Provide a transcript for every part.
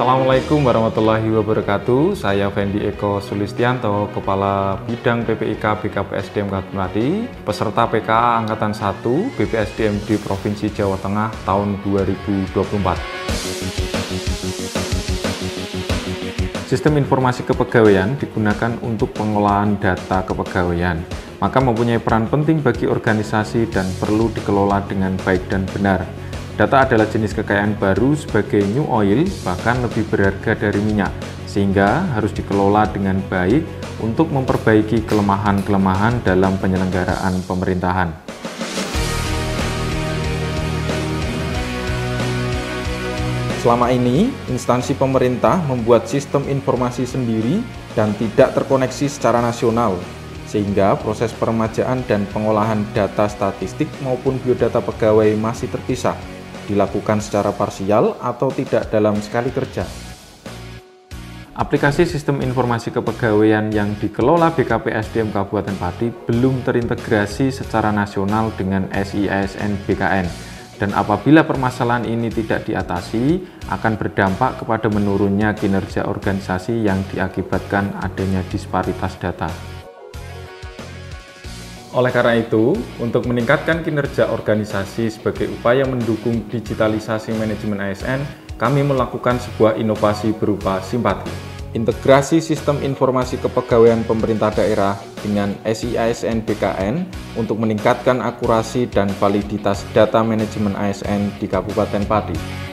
Assalamualaikum warahmatullahi wabarakatuh. Saya Fendi Eko Sulistianto, Kepala Bidang PPIK BKPSDM Kabupaten Pati, peserta PKA Angkatan 1 BPSDM di Provinsi Jawa Tengah tahun 2024. Sistem informasi kepegawaian digunakan untuk pengolahan data kepegawaian, maka mempunyai peran penting bagi organisasi dan perlu dikelola dengan baik dan benar. Data adalah jenis kekayaan baru sebagai new oil, bahkan lebih berharga dari minyak, sehingga harus dikelola dengan baik untuk memperbaiki kelemahan-kelemahan dalam penyelenggaraan pemerintahan. Selama ini, instansi pemerintah membuat sistem informasi sendiri dan tidak terkoneksi secara nasional, sehingga proses peremajaan dan pengolahan data statistik maupun biodata pegawai masih terpisah, dilakukan secara parsial atau tidak dalam sekali kerja. Aplikasi sistem informasi kepegawaian yang dikelola BKPSDM Kabupaten Pati belum terintegrasi secara nasional dengan SIASN BKN, dan apabila permasalahan ini tidak diatasi, akan berdampak kepada menurunnya kinerja organisasi yang diakibatkan adanya disparitas data. Oleh karena itu, untuk meningkatkan kinerja organisasi sebagai upaya mendukung digitalisasi manajemen ASN, kami melakukan sebuah inovasi berupa Simpati. Integrasi sistem informasi kepegawaian pemerintah daerah dengan SIASN BKN untuk meningkatkan akurasi dan validitas data manajemen ASN di Kabupaten Pati.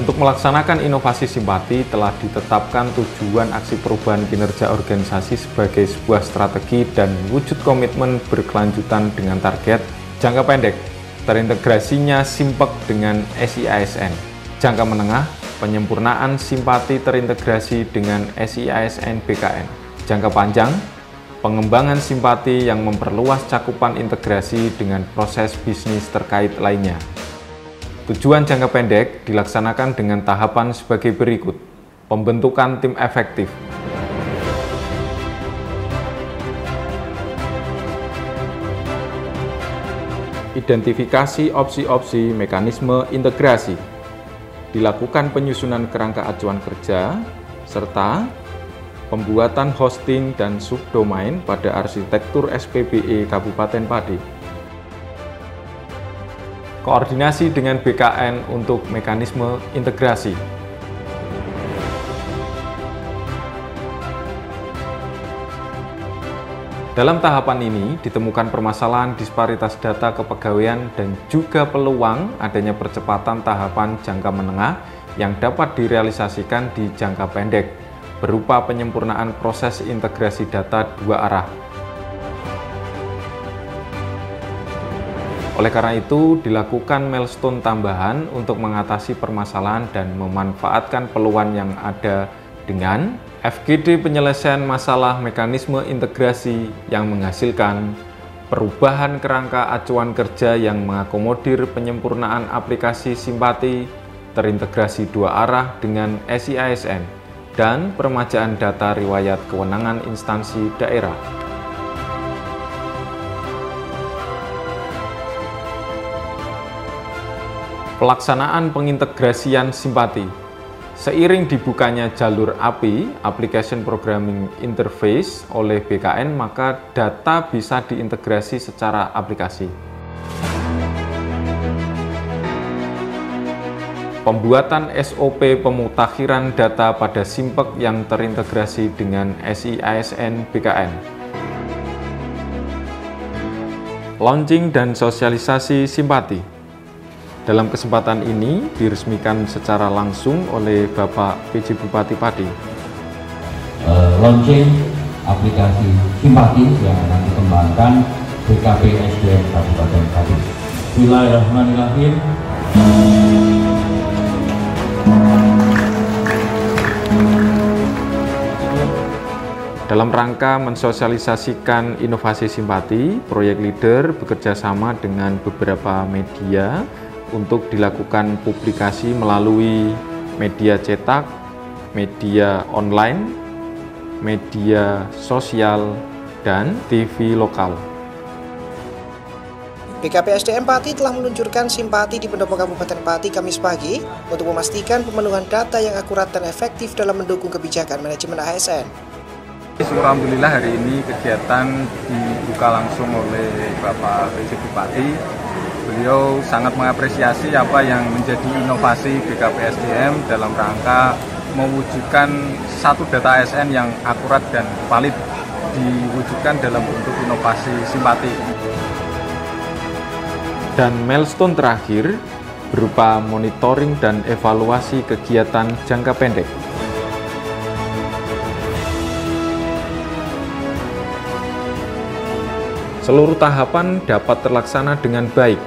Untuk melaksanakan inovasi Simpati telah ditetapkan tujuan aksi perubahan kinerja organisasi sebagai sebuah strategi dan wujud komitmen berkelanjutan dengan target jangka pendek, terintegrasinya Simpek dengan SIASN. Jangka menengah, penyempurnaan Simpati terintegrasi dengan SIASN BKN. Jangka panjang, pengembangan Simpati yang memperluas cakupan integrasi dengan proses bisnis terkait lainnya. Tujuan jangka pendek dilaksanakan dengan tahapan sebagai berikut. Pembentukan tim efektif. Identifikasi opsi-opsi mekanisme integrasi. Dilakukan penyusunan kerangka acuan kerja, serta pembuatan hosting dan subdomain pada arsitektur SPBE Kabupaten Pati. Koordinasi dengan BKN untuk mekanisme integrasi. Dalam tahapan ini ditemukan permasalahan disparitas data kepegawaian dan juga peluang adanya percepatan tahapan jangka menengah yang dapat direalisasikan di jangka pendek berupa penyempurnaan proses integrasi data dua arah. Oleh karena itu, dilakukan milestone tambahan untuk mengatasi permasalahan dan memanfaatkan peluang yang ada dengan FGD penyelesaian masalah mekanisme integrasi yang menghasilkan perubahan kerangka acuan kerja yang mengakomodir penyempurnaan aplikasi Simpati terintegrasi dua arah dengan SIASN dan peremajaan data riwayat kewenangan instansi daerah. Pelaksanaan pengintegrasian Simpati. Seiring dibukanya jalur API, Application Programming Interface, oleh BKN, maka data bisa diintegrasi secara aplikasi. Pembuatan SOP pemutakhiran data pada Simpek yang terintegrasi dengan SIASN BKN. Launching dan sosialisasi Simpati. Dalam kesempatan ini diresmikan secara langsung oleh Bapak PJ Bupati Pati. Launching aplikasi Simpati yang akan dikembangkan BKPSDM Kabupaten Pati. Bismillahirrahmanirrahim. Dalam rangka mensosialisasikan inovasi Simpati, Proyek Leader bekerja sama dengan beberapa media untuk dilakukan publikasi melalui media cetak, media online, media sosial, dan TV lokal. BKP SDM Pati telah meluncurkan Simpati di Pendopo Kabupaten Pati Kamis pagi untuk memastikan pemenuhan data yang akurat dan efektif dalam mendukung kebijakan manajemen ASN. Alhamdulillah hari ini kegiatan dibuka langsung oleh Bapak PJ Bupati. Beliau sangat mengapresiasi apa yang menjadi inovasi BKP SDM dalam rangka mewujudkan satu data ASN yang akurat dan valid, diwujudkan dalam bentuk inovasi Simpati. Dan milestone terakhir berupa monitoring dan evaluasi kegiatan jangka pendek. Seluruh tahapan dapat terlaksana dengan baik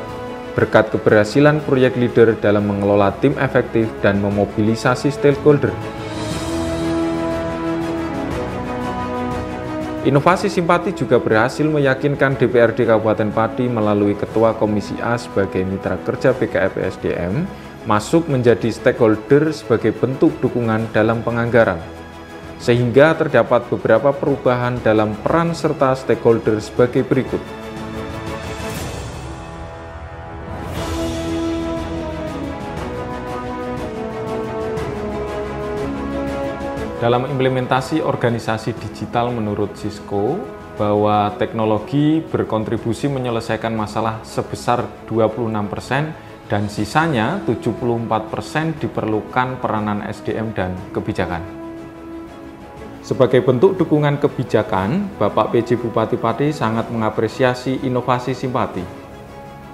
berkat keberhasilan proyek leader dalam mengelola tim efektif dan memobilisasi stakeholder. Inovasi Simpati juga berhasil meyakinkan DPRD Kabupaten Pati melalui Ketua Komisi A sebagai mitra kerja BKP SDM masuk menjadi stakeholder sebagai bentuk dukungan dalam penganggaran. Sehingga terdapat beberapa perubahan dalam peran serta stakeholder sebagai berikut. Dalam implementasi organisasi digital menurut Cisco, bahwa teknologi berkontribusi menyelesaikan masalah sebesar 26% dan sisanya 74% diperlukan peranan SDM dan kebijakan. Sebagai bentuk dukungan kebijakan, Bapak PJ Bupati Pati sangat mengapresiasi inovasi Simpati.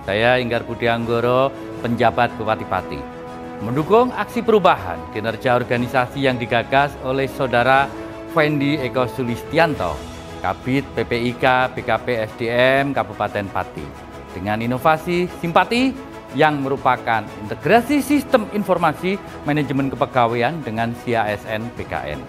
Saya Inggar Budi Anggoro, penjabat Bupati Pati, mendukung aksi perubahan kinerja organisasi yang digagas oleh Saudara Fendi Eko Sulistianto, Kabid PPIK BKP SDM Kabupaten Pati, dengan inovasi Simpati yang merupakan integrasi sistem informasi manajemen kepegawaian dengan CASN BKN.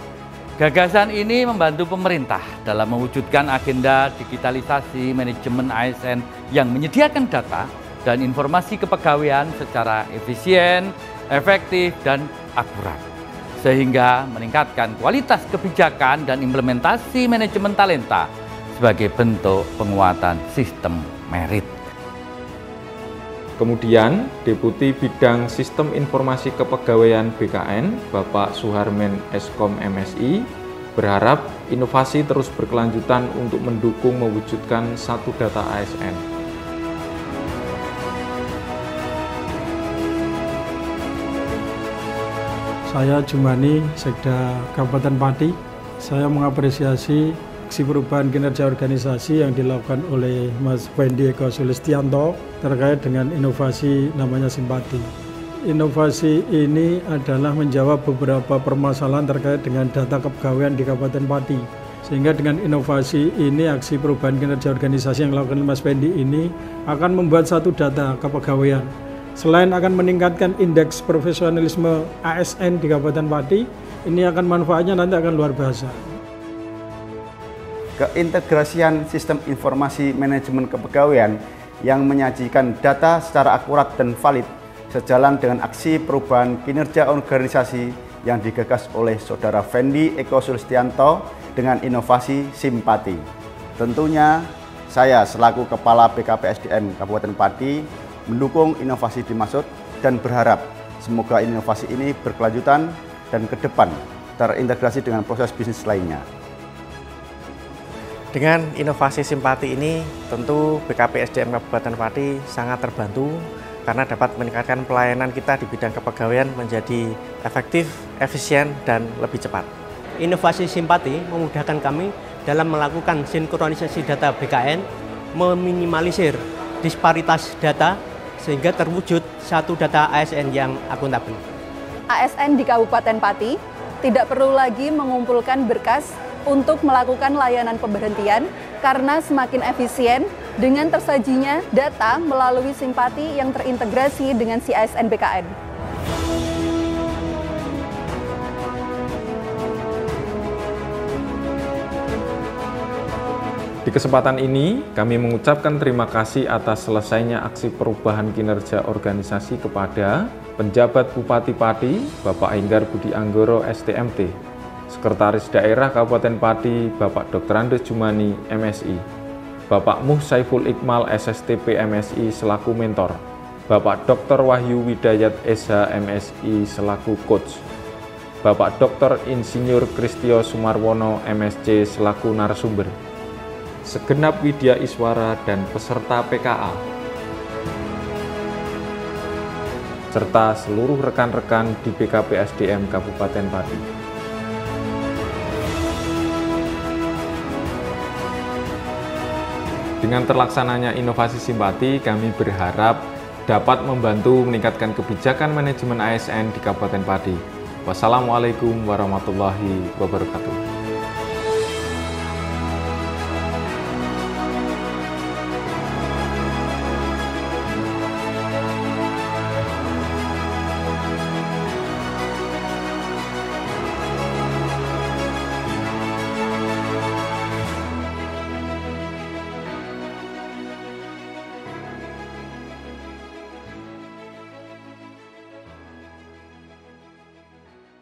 Gagasan ini membantu pemerintah dalam mewujudkan agenda digitalisasi manajemen ASN yang menyediakan data dan informasi kepegawaian secara efisien, efektif, dan akurat, sehingga meningkatkan kualitas kebijakan dan implementasi manajemen talenta sebagai bentuk penguatan sistem merit. Kemudian, Deputi Bidang Sistem Informasi Kepegawaian BKN, Bapak Suharmen Eskom MSI, berharap inovasi terus berkelanjutan untuk mendukung mewujudkan satu data ASN. Saya Jumani, Sekda Kabupaten Pati. Saya mengapresiasi aksi perubahan kinerja organisasi yang dilakukan oleh Mas Fendi Eko Sulistianto terkait dengan inovasi namanya Simpati. Inovasi ini adalah menjawab beberapa permasalahan terkait dengan data kepegawaian di Kabupaten Pati. Sehingga dengan inovasi ini, aksi perubahan kinerja organisasi yang dilakukan Mas Fendi ini akan membuat satu data kepegawaian. Selain akan meningkatkan indeks profesionalisme ASN di Kabupaten Pati, ini akan manfaatnya nanti akan luar biasa. Keintegrasian sistem informasi manajemen kepegawaian yang menyajikan data secara akurat dan valid sejalan dengan aksi perubahan kinerja organisasi yang digagas oleh Saudara Fendi Eko Sulistianto dengan inovasi Simpati. Tentunya saya selaku Kepala BKP SDM Kabupaten Pati mendukung inovasi dimaksud dan berharap semoga inovasi ini berkelanjutan dan ke depan terintegrasi dengan proses bisnis lainnya. Dengan inovasi Simpati ini, tentu BKP SDM Kabupaten Pati sangat terbantu karena dapat meningkatkan pelayanan kita di bidang kepegawaian menjadi efektif, efisien, dan lebih cepat. Inovasi Simpati memudahkan kami dalam melakukan sinkronisasi data BKN, meminimalisir disparitas data, sehingga terwujud satu data ASN yang akuntabel. ASN di Kabupaten Pati tidak perlu lagi mengumpulkan berkas untuk melakukan layanan pemberhentian karena semakin efisien dengan tersajinya data melalui Simpati yang terintegrasi dengan CASN BKN. Di kesempatan ini, kami mengucapkan terima kasih atas selesainya aksi perubahan kinerja organisasi kepada Penjabat Bupati Pati, Bapak Inggar Budi Anggoro STMT, Sekretaris Daerah Kabupaten Pati, Bapak Dr. Andes Jumani MSI, Bapak Muh Saiful Iqmal SSTP MSI selaku mentor, Bapak Dr. Wahyu Widayat SH MSI selaku coach, Bapak Dr. Insinyur Kristio Sumarwono MSc selaku narasumber, segenap widya iswara dan peserta PKA, serta seluruh rekan-rekan di BKP SDM Kabupaten Pati. Dengan terlaksananya inovasi simpati, kami berharap dapat membantu meningkatkan kebijakan manajemen ASN di Kabupaten Pati. Wassalamualaikum warahmatullahi wabarakatuh.